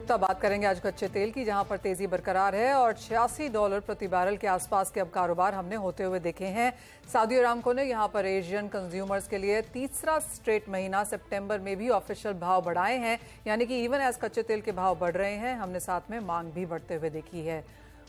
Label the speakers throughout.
Speaker 1: गुप्ता। बात करेंगे आज कच्चे तेल की, जहां पर तेजी बरकरार है और $86 प्रति बैरल के आसपास के अब कारोबार हमने होते हुए देखे हैं। सऊदी अरामको ने यहां पर एशियन कंज्यूमर्स के लिए तीसरा स्ट्रेट महीना सितंबर में भी ऑफिशियल भाव बढ़ाए हैं, यानी कि इवन एज कच्चे तेल के भाव बढ़ रहे हैं, हमने साथ में मांग भी बढ़ते हुए देखी है।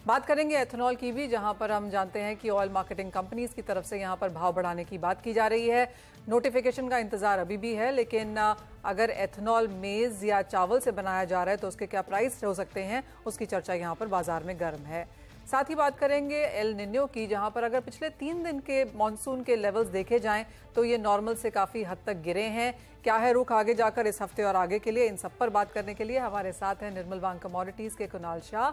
Speaker 1: बात करेंगे एथेनॉल की भी, जहां पर हम जानते हैं कि ऑयल मार्केटिंग कंपनीज की तरफ से यहां पर भाव बढ़ाने की बात की जा रही है। नोटिफिकेशन का इंतजार अभी भी है, लेकिन अगर एथेनॉल मेज या चावल से बनाया जा रहा है तो उसके क्या प्राइस हो सकते हैं, उसकी चर्चा यहां पर बाजार में गर्म है। साथ ही बात करेंगे एल निन्यो की, जहां पर अगर पिछले 3 दिन के मॉनसून के लेवल्स देखे जाएं तो ये नॉर्मल से काफ़ी हद तक गिरे हैं। क्या है रुख आगे जाकर इस हफ्ते और आगे के लिए, इन सब पर बात करने के लिए हमारे साथ हैं निर्मल बांग कमोडिटीज़ के कुणाल शाह,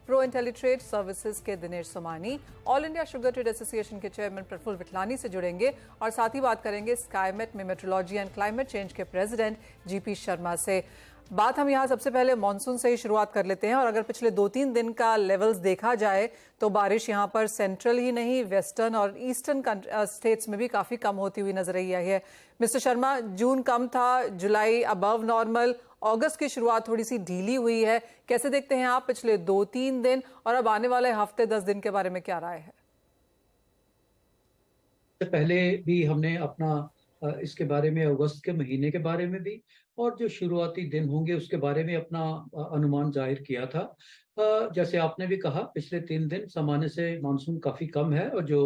Speaker 1: प्रो इंटेलीट्रेड सर्विसेज के Dinesh Somani, all India sugar trade association के चेयरमैन प्रफुल्ल विठलानी से जुड़ेंगे और साथ ही बात करेंगे स्काईमेट में मेट्रोलॉजी एंड क्लाइमेट चेंज के प्रेसिडेंट जीपी शर्मा से। बात हम यहाँ सबसे पहले मॉनसून से ही शुरुआत कर लेते हैं और अगर पिछले 2-3 दिन का लेवल्स देखा जाए तो बारिश यहाँ पर सेंट्रल ही नहीं, वेस्टर्न और ईस्टर्न स्टेट्स में भी काफ़ी कम होती हुई नजर आई है। मिस्टर शर्मा, जून कम था, जुलाई अबव नॉर्मल, अगस्त की शुरुआत थोड़ी सी ढीली हुई है, कैसे देखते हैं आप पिछले 2-3 दिन और अब आने वाले हफ्ते 10 दिन के बारे में क्या राय है?
Speaker 2: पहले भी हमने अपना इसके बारे में, अगस्त के महीने के बारे में भी और जो शुरुआती दिन होंगे उसके बारे में अपना अनुमान जाहिर किया था। जैसे आपने भी कहा, पिछले 3 दिन सामान्य से मानसून काफी कम है और जो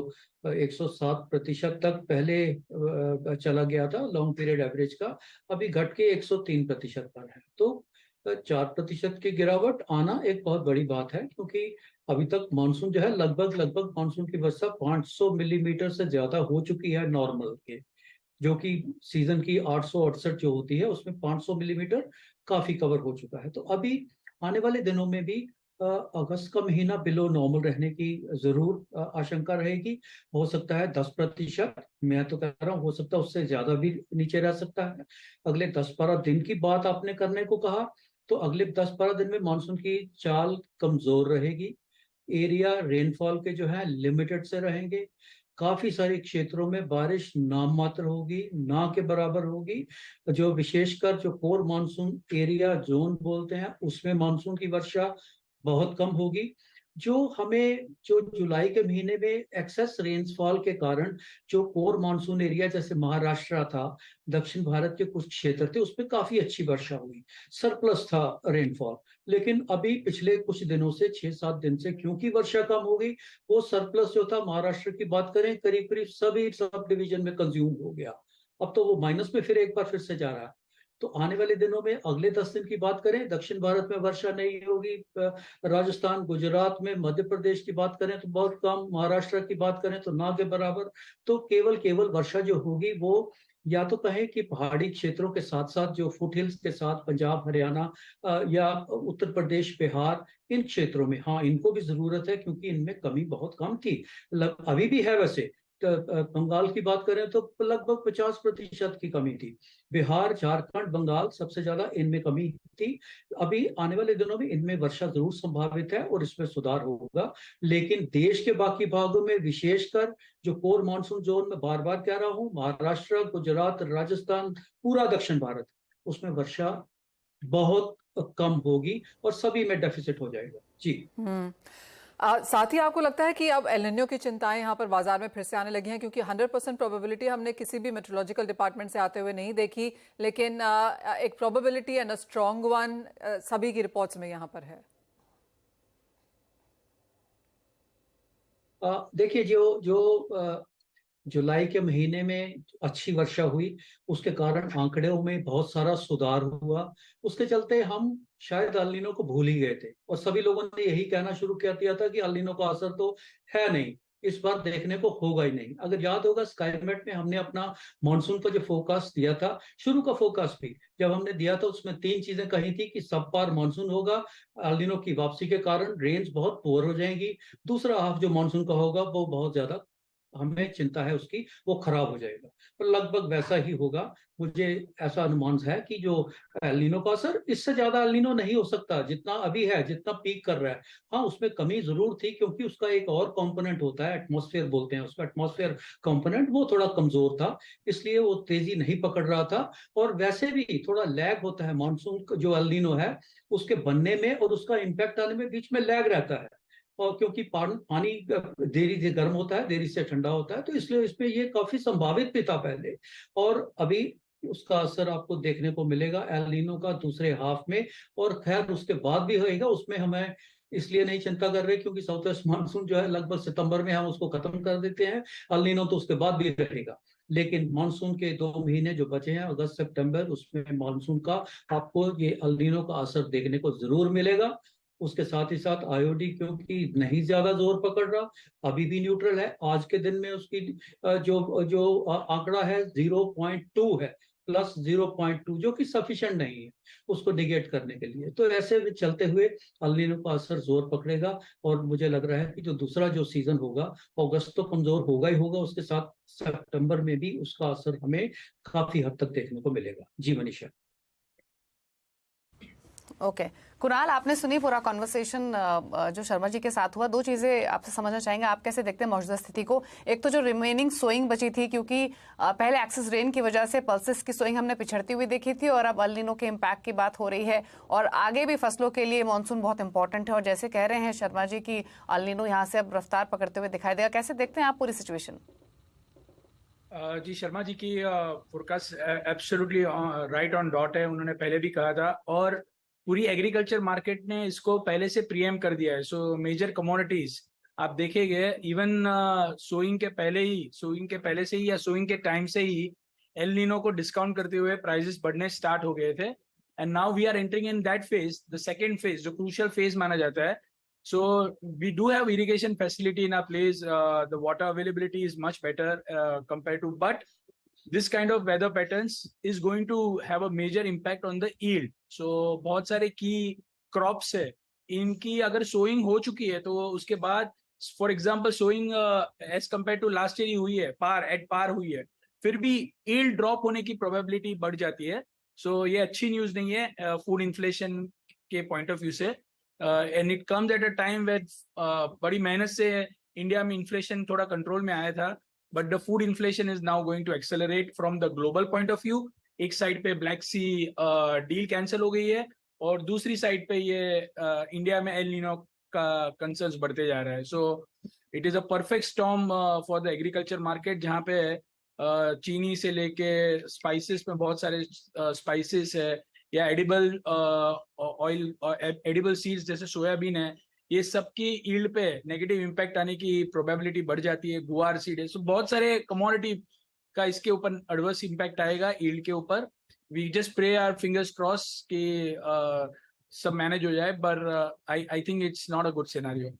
Speaker 2: 107% तक पहले चला गया था लॉन्ग पीरियड एवरेज का, अभी घट के 103% पर है। तो 4% की गिरावट आना एक बहुत बड़ी बात है, क्योंकि अभी तक मानसून जो है लगभग मानसून की वर्षा 500 मिलीमीटर से ज्यादा हो चुकी है नॉर्मल के, जो कि सीजन की 868 जो होती है उसमें 500 मिलीमीटर काफी कवर हो चुका है। तो अभी आने वाले दिनों में भी अगस्त का महीना बिलो नॉर्मल रहने की जरूर आशंका रहेगी। हो सकता है 10%, मैं तो कह रहा हूँ हो सकता है उससे ज्यादा भी नीचे रह सकता है। अगले 10-12 दिन की बात आपने करने को कहा, तो अगले 10-12 दिन में मानसून की चाल कमजोर रहेगी। एरिया रेनफॉल के जो है लिमिटेड से रहेंगे। काफी सारे क्षेत्रों में बारिश नाम मात्र होगी, ना के बराबर होगी। जो विशेषकर जो कोर मानसून एरिया जोन बोलते हैं उसमें मानसून की वर्षा बहुत कम होगी। जो जुलाई के महीने में एक्सेस रेनफॉल के कारण जो कोर मानसून एरिया जैसे महाराष्ट्र था, दक्षिण भारत के कुछ क्षेत्र थे, उसमें काफी अच्छी वर्षा हुई, सरप्लस था रेनफॉल। लेकिन अभी पिछले कुछ दिनों से 6-7 दिन से क्योंकि वर्षा कम हो गई, वो सरप्लस जो था महाराष्ट्र की बात करें करीब करीब सभी सब डिवीजन में कंज्यूम हो गया। अब तो वो माइनस में फिर एक बार फिर से जा रहा है। तो आने वाले दिनों में अगले 10 दिन की बात करें, दक्षिण भारत में वर्षा नहीं होगी। राजस्थान, गुजरात में, मध्य प्रदेश की बात करें तो बहुत कम, महाराष्ट्र की बात करें तो ना के बराबर। तो केवल वर्षा जो होगी वो या तो कहें कि पहाड़ी क्षेत्रों के साथ साथ जो फुट हिल्स के साथ पंजाब, हरियाणा या उत्तर प्रदेश, बिहार, इन क्षेत्रों में, हाँ इनको भी जरूरत है क्योंकि इनमें कमी बहुत कम थी। अभी भी है वैसे। बंगाल की बात करें तो लगभग 50% की कमी थी। बिहार, झारखंड, बंगाल सबसे ज्यादा इनमें कमी थी। अभी आने वाले दिनों में इनमें वर्षा जरूर संभावित है और इसमें सुधार होगा। लेकिन देश के बाकी भागों में, विशेषकर जो कोर मानसून जोन में बार बार कह रहा हूं, महाराष्ट्र, गुजरात, राजस्थान, पूरा दक्षिण भारत, उसमें वर्षा बहुत कम होगी और सभी में डेफिसिट हो जाएगा। जी।
Speaker 1: साथ ही आपको लगता है कि अब एल निन्यो की चिंताएं यहाँ पर बाजार में फिर से आने लगी हैं, क्योंकि 100% प्रोबेबिलिटी हमने किसी भी मेट्रोलॉजिकल डिपार्टमेंट से आते हुए नहीं देखी, लेकिन एक probability and a strong one सभी की रिपोर्ट्स में यहाँ पर है।
Speaker 2: देखिए, जो जो जुलाई के महीने में अच्छी वर्षा हुई, उसके कारण आंकड़ों में बहुत सारा सुधार हुआ। उसके चलते हम शायद एल नीनो को भूल ही गए थे और सभी लोगों ने यही कहना शुरू कर दिया था कि एल नीनो का असर तो है नहीं, इस बार देखने को होगा ही नहीं। अगर याद होगा, स्काईमेट में हमने अपना मानसून का जो फोरकास्ट दिया था, शुरू का फोरकास्ट भी जब हमने दिया था, उसमें 3 चीजें कही थी कि सब पार मानसून होगा, एल नीनो की वापसी के कारण रेंज बहुत पुअर हो जाएंगी, दूसरा हाफ जो मानसून का होगा वो बहुत ज्यादा हमें चिंता है उसकी, वो खराब हो जाएगा। पर लगभग वैसा ही होगा। मुझे ऐसा अनुमान है कि जो एलिनो का असर, इससे ज्यादा एलिनो नहीं हो सकता जितना अभी है, जितना पीक कर रहा है। हाँ, उसमें कमी जरूर थी क्योंकि उसका एक और कंपोनेंट होता है, एटमॉस्फेयर बोलते हैं उसका, एटमॉस्फेयर कंपोनेंट, वो थोड़ा कमजोर था, इसलिए वो तेजी नहीं पकड़ रहा था। और वैसे भी थोड़ा लैग होता है मानसून जो एलिनो है उसके बनने में और उसका इम्पैक्ट आने में, बीच में लैग रहता है। और क्योंकि पानी देरी से गर्म होता है, देरी से ठंडा होता है, तो इसलिए इसमें ये काफी संभावित भी था पहले। और अभी उसका असर आपको देखने को मिलेगा एल नीनो का दूसरे हाफ में। और खैर उसके बाद भी होएगा, उसमें हमें इसलिए नहीं चिंता कर रहे क्योंकि साउथ वेस्ट मानसून जो है लगभग सितंबर में हम उसको खत्म कर देते हैं। एल नीनो तो उसके बाद भी रहेगा। लेकिन मानसून के 2 महीने जो बचे हैं, अगस्त सितंबर, उसमें मानसून का आपको ये एल नीनो का असर देखने को जरूर मिलेगा। उसके साथ ही साथ आईओडी क्योंकि नहीं ज्यादा जोर पकड़ रहा, अभी भी न्यूट्रल है। आज के दिन में उसकी जो जो आंकड़ा है 0.2 है, +0.2, जो कि सफिशिएंट नहीं है उसको निगेट करने के लिए। तो ऐसे में चलते हुए अल नीनो का असर जोर पकड़ेगा। और मुझे लग रहा है कि जो दूसरा जो सीजन होगा, अगस्त तो कमजोर होगा ही होगा, उसके साथ सितंबर में भी उसका असर हमें काफी हद तक देखने को मिलेगा। जी मनीषा।
Speaker 3: ओके कुणाल, आपने सुनी पूरा कॉन्वर्सेशन जो शर्मा जी के साथ हुआ। 2 चीजें आपसे समझना चाहेंगे, आप कैसे देखते हैं मौजूदा स्थिति को। एक तो जो रिमेनिंग सोइंग बची थी, क्योंकि पहले एक्सिस रेन की वजह से पल्सेस की सोइंग हमने पिछड़ती हुई देखी थी, और अब अल नीनो के इम्पैक्ट की बात हो रही है, और आगे भी फसलों के लिए मानसून बहुत इंपॉर्टेंट है। और जैसे कह रहे हैं शर्मा जी की अल नीनो यहाँ से अब रफ्तार पकड़ते हुए दिखाई देगा। कैसे देखते हैं आप पूरी सिचुएशन?
Speaker 4: जी, शर्मा जी की forecast absolutely right on dot है। उन्होंने पहले भी कहा था, और पूरी एग्रीकल्चर मार्केट ने इसको पहले से प्रीएम कर दिया है। सो मेजर कमोडिटीज आप देखेंगे, इवन सोइंग के पहले से ही या सोइंग के टाइम से ही एल नीनो को डिस्काउंट करते हुए प्राइसेस बढ़ने स्टार्ट हो गए थे। And now we are entering in that phase, the second phase, जो क्रूशियल फेज माना जाता है। So we do have irrigation facility in our place. The water availability is much better compared to, but this kind of weather patterns is going to have a major impact on the yield. So बहुत सारे key crops है, इनकी अगर sowing हो चुकी है तो उसके बाद, for example, sowing as compared to last year ही हुई है, at par हुई है, फिर भी yield drop होने की probability बढ़ जाती है। So ये अच्छी न्यूज नहीं है फूड इन्फ्लेशन के पॉइंट ऑफ व्यू से। And it comes at a time where बड़ी मेहनत से इंडिया में इन्फ्लेशन थोड़ा कंट्रोल में आया था, but the food inflation is now going to accelerate from the global point of view. एक साइड पे ब्लैक सी डील कैंसिल हो गई है, और दूसरी साइड पे ये इंडिया में एल नीनो का कंसर्न्स बढ़ते जा रहा है। So it is a perfect storm for the agriculture market, जहाँ पे चीनी से लेके स्पाइसेस में बहुत सारे स्पाइसेस है, या एडिबल ऑयल, एडिबल सीड्स जैसे सोयाबीन है, ये सब की यील्ड पे नेगेटिव इम्पैक्ट आने की प्रोबेबिलिटी बढ़ जाती है। गुआर सीड है, सो बहुत सारे कमोडिटी का इसके ऊपर एडवर्स इम्पैक्ट आएगा यील्ड के ऊपर। We just pray our fingers cross कि सब मैनेज हो जाए, पर I think it's not a good scenario.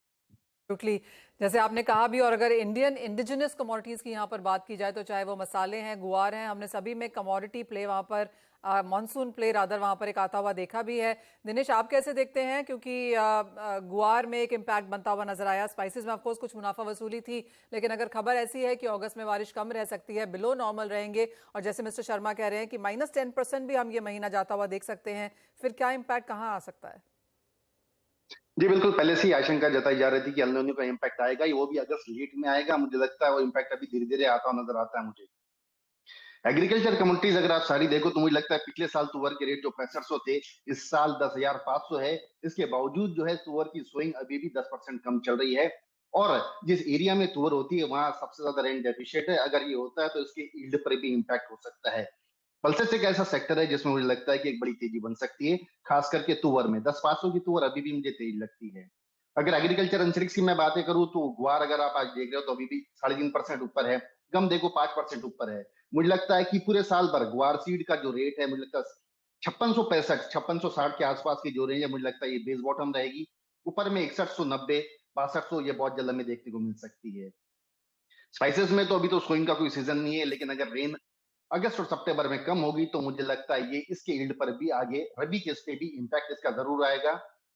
Speaker 1: Absolutely. जैसे आपने कहा भी, और अगर इंडियन इंडिजिनस कमोडिटीज की यहाँ पर बात की जाए तो चाहे वो मसाले हैं, गुआर हैं, हमने सभी में कमोडिटी प्ले वहाँ पर, मॉनसून प्ले रादर वहाँ पर एक आता हुआ देखा भी है। दिनेश, आप कैसे देखते हैं? क्योंकि गुआर में एक इम्पैक्ट बनता हुआ नजर आया, स्पाइसेस में ऑफकोर्स कुछ मुनाफा वसूली थी, लेकिन अगर खबर ऐसी है कि अगस्त में बारिश कम रह सकती है, बिलो नॉर्मल रहेंगे, और जैसे मिस्टर शर्मा कह रहे हैं कि -10% भी हम ये महीना जाता हुआ देख सकते हैं, फिर क्या इम्पैक्ट कहाँ आ सकता है?
Speaker 5: जी बिल्कुल, पहले से ही आशंका जताई जा रही थी कि एल नीनो का इम्पैक्ट आएगा, वो भी अगस्त लेट में आएगा। मुझे लगता है वो इम्पैक्ट अभी धीरे धीरे आता हुआ नजर आता है मुझे। एग्रीकल्चर कम्युनिटीज अगर आप सारी देखो तो मुझे लगता है पिछले साल तुअर के रेट जो 6500 थे, इस साल 10,500 है। इसके बावजूद जो है तुअर की सोइंग अभी भी 10% कम चल रही है। और जिस एरिया में तुअर होती है वहां सबसे ज्यादा रेन डेफिशिएट है। अगर ये होता है तो इसके यील्ड पर भी इम्पैक्ट हो सकता है। पल्सेस एक ऐसा सेक्टर है जिसमें मुझे लगता है कि एक बड़ी तेजी बन सकती है, खास करके तुअर में। 10,500 की तुअर अभी भी मुझे तेज लगती है। अगर एग्रीकल्चर अंतरिक्ष की मैं बातें करूं तो गुआर अगर आप आज देख रहे हो तो अभी भी 3.5% ऊपर है। गम देखो 5% ऊपर है। मुझे लगता है कि पूरे साल भर गुआर सीड का जो रेट है, मुझे लगता है 5665 5660 के आसपास की जो रेंज है, मुझे लगता है ये बेस बॉटम रहेगी। ऊपर में 6190 6200 ये बहुत जल्द हमें देखने को मिल सकती है। स्पाइसेस में तो अभी तो सोइंग का कोई सीजन नहीं है, लेकिन अगर रेन अगस्त और सितंबर में कम होगी तो मुझे लगता है ये इसके यील्ड पर भी आगे रबी के पे भी इम्पैक्ट इसका जरूर आएगा।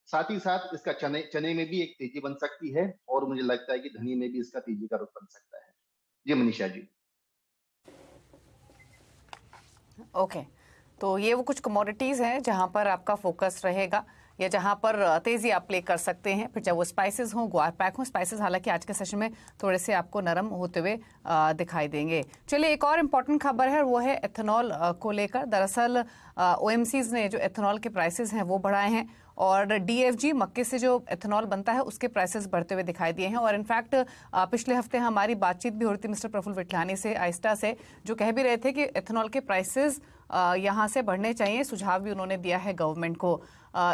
Speaker 5: साथ ही साथ इसका चने चने में भी एक तेजी बन सकती है, और मुझे लगता है कि धनी में भी इसका तेजी का रुख बन सकता है। जी मनीषा जी।
Speaker 3: ओके, तो ये वो कुछ कमोडिटीज हैं जहां पर आपका फोकस रहेगा या जहां पर तेजी आप प्ले कर सकते हैं, फिर चाहे वो स्पाइसेस हो, ग्वार पैक हो। स्पाइसेस हालांकि आज के सेशन में थोड़े से आपको नरम होते हुए दिखाई देंगे। चलिए, एक और इम्पॉर्टेंट खबर है, वो है एथेनॉल को लेकर। दरअसल ओएमसीज ने जो एथेनॉल के प्राइसेस हैं वो बढ़ाए हैं और डीएफजी मक्के से जो एथेनॉल बनता है उसके प्राइसेस बढ़ते हुए दिखाई दिए हैं। और इनफैक्ट पिछले हफ्ते हमारी बातचीत भी हो रही थी मिस्टर प्रफुल्ल विठलानी से आइस्टा से, जो कह भी रहे थे कि एथेनॉल के प्राइसेस यहाँ से बढ़ने चाहिए। सुझाव भी उन्होंने दिया है गवर्नमेंट को।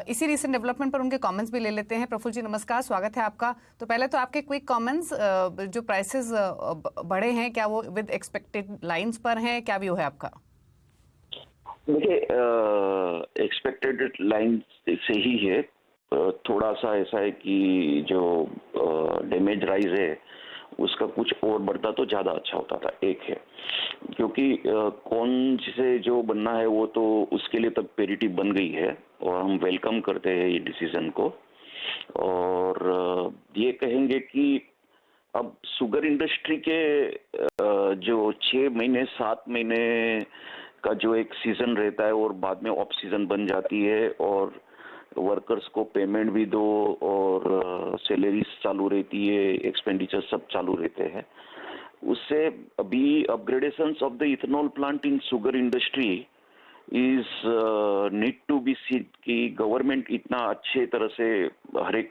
Speaker 3: इसी रिसेंट डेवलपमेंट पर उनके कमेंट्स भी ले लेते हैं। प्रफुल्ल जी नमस्कार, स्वागत है आपका। तो पहले तो आपके क्विक कमेंट्स, जो प्राइसेस बढ़े हैं क्या वो विद एक्सपेक्टेड लाइंस पर हैं, क्या व्यू है आपका?
Speaker 6: देखिए, एक्सपेक्टेड लाइन से ही है। थोड़ा सा ऐसा है कि जो डैमेज राइज है उसका कुछ और बढ़ता तो ज़्यादा अच्छा होता था, एक है। क्योंकि कौन से जो बनना है वो तो उसके लिए तब पेरिटी बन गई है और हम वेलकम करते हैं ये डिसीजन को। और ये कहेंगे कि अब शुगर इंडस्ट्री के जो 6 महीने 7 महीने का जो एक सीजन रहता है और बाद में ऑफ सीजन बन जाती है और वर्कर्स को पेमेंट भी दो और सैलरीज चालू रहती है, एक्सपेंडिचर सब चालू रहते हैं, उससे अभी upgradations of the ethanol plant in sugar industry is need to be seen कि गवर्नमेंट इतना अच्छे तरह से हर एक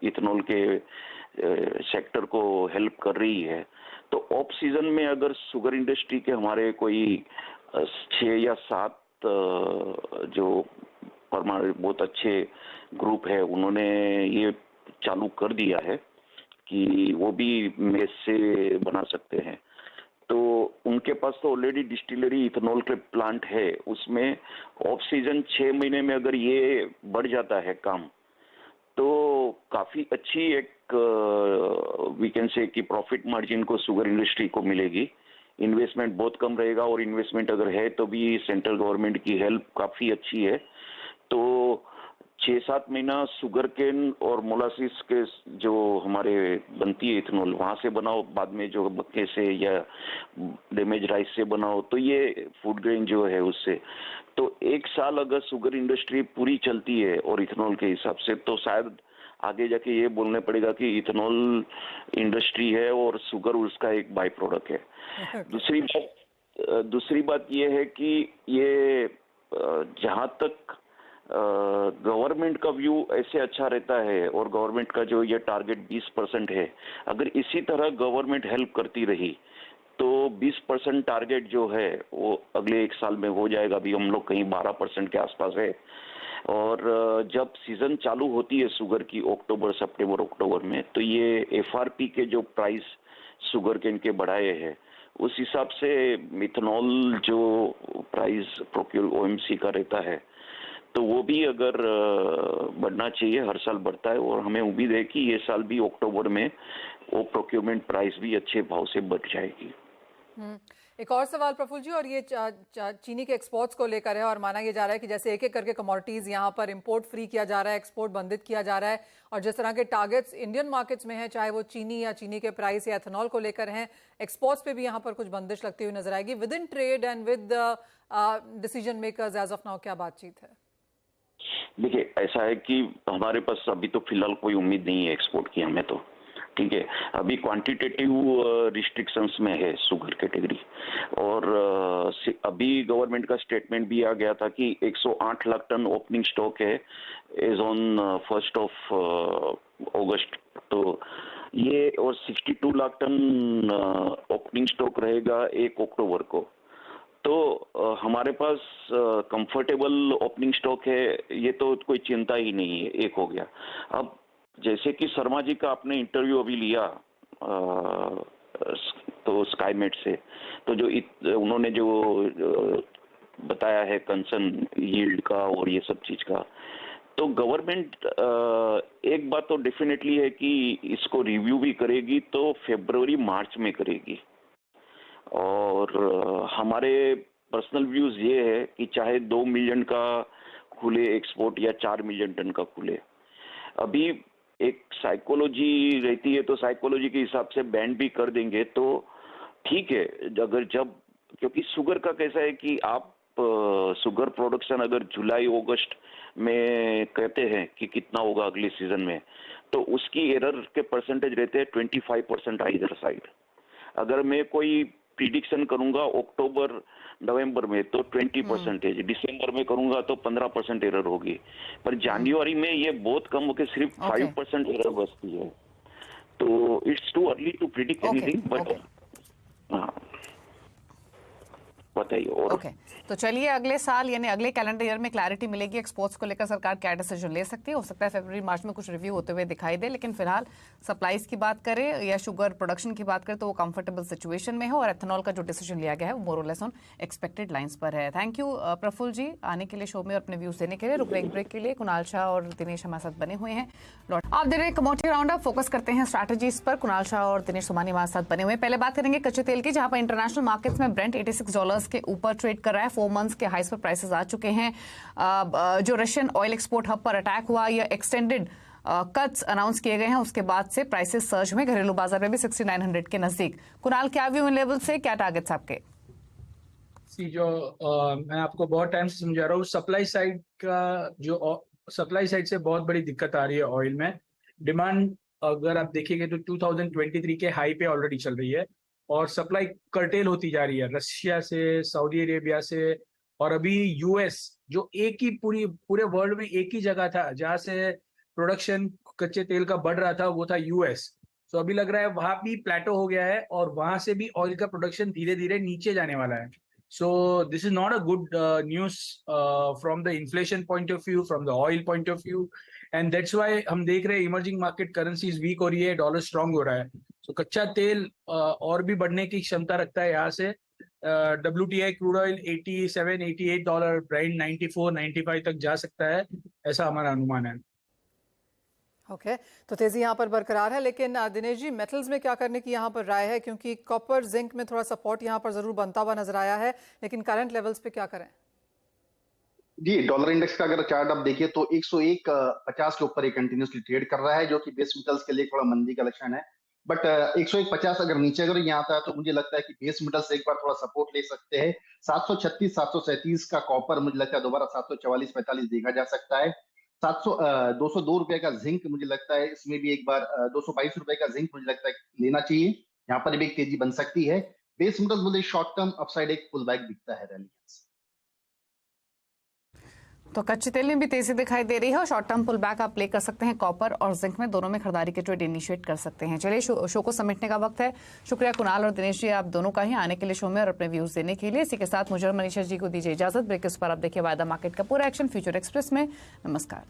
Speaker 6: इथेनॉल के सेक्टर को हेल्प कर रही है। तो ऑफ सीजन में अगर शुगर इंडस्ट्री के हमारे कोई 6 या 7 जो बहुत अच्छे ग्रुप है उन्होंने ये चालू कर दिया है कि वो भी मेस से बना सकते हैं। तो उनके पास तो ऑलरेडी डिस्टिलरी इथेनॉल के प्लांट है, उसमें ऑफ सीजन 6 महीने में अगर ये बढ़ जाता है काम तो काफी अच्छी एक वी कैन से कि प्रॉफिट मार्जिन को शुगर इंडस्ट्री को मिलेगी। इन्वेस्टमेंट बहुत कम रहेगा और इन्वेस्टमेंट अगर है तो भी सेंट्रल गवर्नमेंट की हेल्प काफी अच्छी है। तो 6-7 महीना शुगर केन और मोलासिस के जो हमारे बनती है इथेनॉल वहां से बनाओ, बाद में जो मक्के से या डैमेज राइस से बनाओ, तो ये फूड ग्रेन जो है उससे तो 1 साल अगर शुगर इंडस्ट्री पूरी चलती है और इथेनॉल के हिसाब से तो शायद आगे जाके ये बोलने पड़ेगा कि इथेनॉल इंडस्ट्री है और शुगर उसका एक बाई प्रोडक्ट है। दूसरी बात ये है कि ये जहां तक गवर्नमेंट का व्यू ऐसे अच्छा रहता है और गवर्नमेंट का जो ये टारगेट 20% है, अगर इसी तरह गवर्नमेंट हेल्प करती रही तो 20% टारगेट जो है वो अगले 1 साल में हो जाएगा। अभी हम लोग कहीं 12% के आसपास है। और जब सीजन चालू होती है शुगर की सितंबर अक्टूबर में, तो ये एफआरपी के जो प्राइस शुगर केन के बढ़ाए हैं उस हिसाब से इथेनॉल जो प्राइस प्रोक्योर ओएमसी का रहता है तो वो भी अगर बढ़ना चाहिए, हर साल बढ़ता है और हमें उम्मीद है कि ये साल भी अक्टूबर में वो प्रोक्योरमेंट प्राइस भी अच्छे भाव से बढ़ जाएगी।
Speaker 1: एक और सवाल प्रफुल्ल जी, और ये चीनी के एक्सपोर्ट्स को लेकर है और माना यह जा रहा है कि जैसे एक एक करके कमोडिटीज यहाँ पर इंपोर्ट फ्री किया जा रहा है, एक्सपोर्ट बंदित किया जा रहा है और जिस तरह के टारगेट्स इंडियन मार्केट्स में हैं, चाहे वो चीनी या चीनी के प्राइस या एथेनॉल को लेकर हैं, एक्सपोर्ट्स पे भी यहाँ पर कुछ बंदिश लगती हुई नजर आएगी। Within trade and with decision makers as of now क्या बातचीत है?
Speaker 6: देखिए, ऐसा है कि हमारे पास अभी तो फिलहाल कोई उम्मीद नहीं है एक्सपोर्ट की हमें तो, ठीक है। अभी क्वांटिटेटिव रिस्ट्रिक्शंस में है शुगर कैटेगरी और अभी गवर्नमेंट का स्टेटमेंट भी आ गया था कि 108 लाख टन ओपनिंग स्टॉक है एज ऑन 1 अगस्त। तो ये और 62 लाख टन ओपनिंग स्टॉक रहेगा 1 अक्टूबर को। तो हमारे पास कंफर्टेबल ओपनिंग स्टॉक है, ये तो कोई चिंता ही नहीं है। एक हो गया। अब जैसे कि शर्मा जी का आपने इंटरव्यू अभी लिया तो स्काईमेट से, तो जो उन्होंने जो बताया है कंसर्न यील्ड का और ये सब चीज का, तो गवर्नमेंट एक बात तो डेफिनेटली है कि इसको रिव्यू भी करेगी तो फरवरी मार्च में करेगी। और हमारे पर्सनल व्यूज ये है कि चाहे 2 मिलियन का खुले एक्सपोर्ट या 4 मिलियन टन का खुले, अभी एक साइकोलॉजी रहती है तो साइकोलॉजी के हिसाब से बैंड भी कर देंगे तो ठीक है, अगर जब, क्योंकि शुगर का कैसा है कि आप शुगर प्रोडक्शन अगर जुलाई अगस्त में कहते हैं कि कितना होगा अगले सीजन में, तो उसकी एरर के परसेंटेज रहते हैं 25% आइदर साइड। अगर मैं कोई प्रिडिक्शन करूंगा अक्टूबर नवंबर में तो 20%, दिसंबर में करूंगा तो 15% एरर होगी, पर जनवरी में ये बहुत कम होकर सिर्फ 5% एरर बचती है। तो it's too early to predict anything, but हाँ बताइए। और
Speaker 3: ओके, तो चलिए अगले साल यानी अगले कैलेंडर ईयर में क्लैरिटी मिलेगी एक्सपोर्ट्स को लेकर सरकार क्या डिसीजन ले सकती है। हो सकता है फरवरी मार्च में कुछ रिव्यू होते हुए दिखाई दे, लेकिन फिलहाल सप्लाईज की बात करें या शुगर प्रोडक्शन की बात करें तो वो कंफर्टेबल सिचुएशन में है और एथेनॉल का जो डिसीजन लिया गया है वो मोर और लेस ऑन एक्सपेक्टेड लाइंस पर है। थैंक यू प्रफुल्ल जी आने के लिए शो में और अपने व्यूज देने के लिए। रुक ब्रेक के लिए कुणाल शाह और दिनेश हमारे साथ बने हुए हैं। आप दे रहे हैं कमोडिटी राउंड अप, फोकस करते हैं स्ट्रैटेजीज पर। कुणाल शाह और दिनेश सोमानी हमारे साथ बने हुए हैं। पहले बात करेंगे कच्चे तेल की, जहां पर इंटरनेशनल मार्केट्स में ब्रेंट $86 के ऊपर ट्रेड कर रहा है। 4 मंथ्स के हाईस पर प्राइसेस आ चुके हैं। जो रशियन ऑयल एक्सपोर्ट हब पर अटैक हुआ या एक्सटेंडेड कट्स अनाउंस किए गए हैं उसके बाद से प्राइसेस सर्ज में, घरेलू बाजार में भी 6900 के नजदीक। कुणाल क्या व्यू इन लेवल से, क्या टारगेट्स आपके?
Speaker 4: मैं आपको बहुत टाइम से समझा रहा हूँ, सप्लाई साइड से बहुत बड़ी दिक्कत आ रही है ऑयल में। डिमांड अगर आप देखेंगे तो 2023 के हाई पे ऑलरेडी चल रही है और सप्लाई कर्टेल होती जा रही है रशिया से, सऊदी अरेबिया से, और अभी यूएस जो एक ही पूरे वर्ल्ड में एक ही जगह था जहां से प्रोडक्शन कच्चे तेल का बढ़ रहा था, वो था यूएस। तो अभी लग रहा है वहां भी प्लेटो हो गया है और वहां से भी ऑयल का प्रोडक्शन धीरे धीरे नीचे जाने वाला है। So this is not a good news from the inflation point of view, from the oil point of view, and that's why हम देख रहे हैं इमर्जिंग मार्केट करेंसीज वीक हो रही है, डॉलर स्ट्रांग हो रहा है। तो कच्चा तेल और भी बढ़ने की क्षमता रखता है यहाँ से। WTI क्रूड ऑयल $87-88, ब्रांड 94-95 तक जा सकता है, ऐसा हमारा अनुमान है।
Speaker 1: ओके, तो तेजी यहाँ पर बरकरार है, लेकिन दिनेश जी मेटल्स में क्या करने की यहाँ पर राय है? क्योंकि कॉपर जिंक में थोड़ा सपोर्ट यहाँ पर जरूर बनता हुआ नजर आया है, लेकिन करंट लेवल्स पे क्या करें?
Speaker 5: जी, डॉलर इंडेक्स का अगर चार्ट आप देखिए तो 101.50 के ऊपर कंटिन्यूसली ट्रेड कर रहा है, जो कि बेस मेटल्स के लिए थोड़ा मंदी का लक्षण है। बट 101.50 अगर नीचे अगर यहाँ आता है तो मुझे लगता है कि बेस मेटल्स एक बार थोड़ा सपोर्ट ले सकते हैं। 736 737 का कॉपर मुझे लगता है दोबारा 744-45 देखा जा सकता है। 202 रुपए का जिंक मुझे लगता है इसमें भी एक बार 222 रुपए का जिंक मुझे लगता है लेना चाहिए, यहाँ पर भी एक तेजी बन सकती है। बेस मेटल्स मुझे शॉर्ट टर्म अपसाइड एक पुल बैक दिखता है रैली।
Speaker 3: तो कच्चे तेल में भी तेजी दिखाई दे रही है और शॉर्ट टर्म पुल बैक आप प्ले कर सकते हैं कॉपर और जिंक में, दोनों में खरीदारी के ट्रेड इनिशिएट कर सकते हैं। चलिए शो को समेटने का वक्त है। शुक्रिया कुणाल और दिनेश जी आप दोनों का ही आने के लिए शो में और अपने व्यूज देने के लिए। इसी के साथ मुझे और मनीषा जी को दीजिए इजाजत। ब्रेक के उस पर आप देखिए वायदा मार्केट का पूरा एक्शन फ्यूचर एक्सप्रेस में। नमस्कार।